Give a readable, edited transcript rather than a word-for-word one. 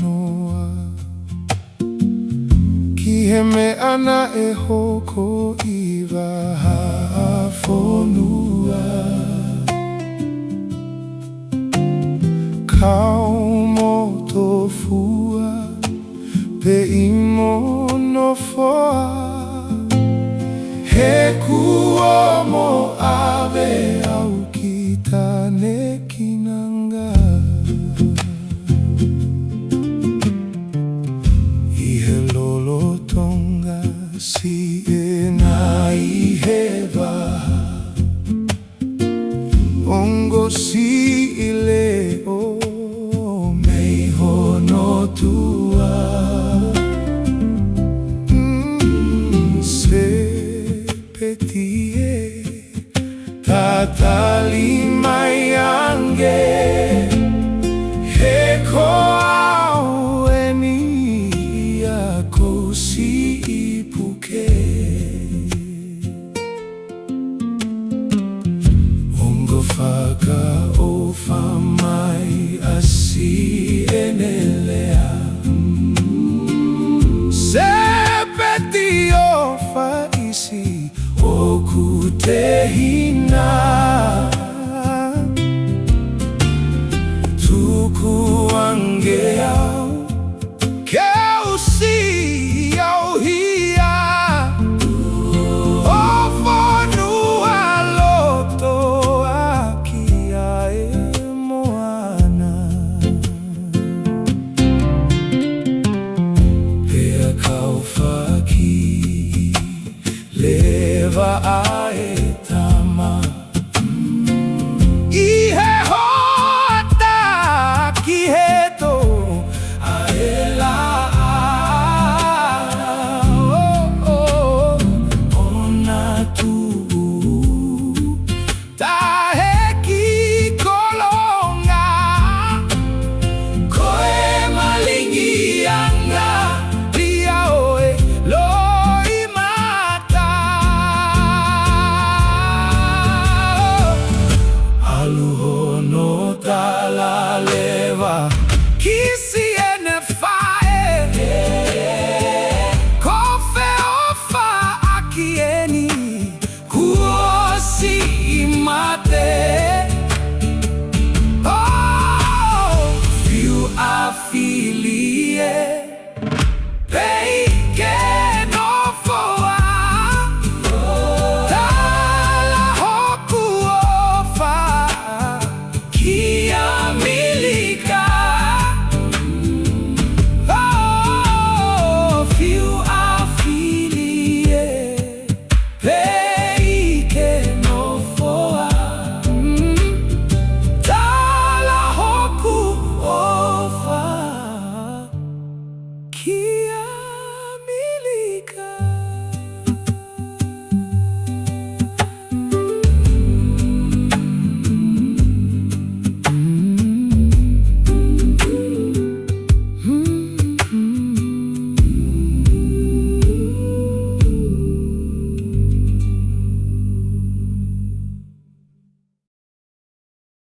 noa Ki he mea na e hoko I wahawhonua Kao Mo Tofua Pe imo nofoa He kua mo ave au ki tane kinanga I he lolo Tonga si e nai he waha Ongo si I leo mei hono tua Petie tatali mai ange he koau eni a kosi I puke Ongo whaka o whamai asi enelea Se peti o whaisi O te hina Tuku ange au Keu si au hia O whanua loto aki ai moana Pea kau whaki Lewa ai tama I he hoata ki he to a e la Ona tu Ta he ki kolonga Koe malingi anga Ria oe loi mata Aluhono tala lewa Kisi ene fae Kofe ofa aki eni Kuosi imate Oh, fiu a fili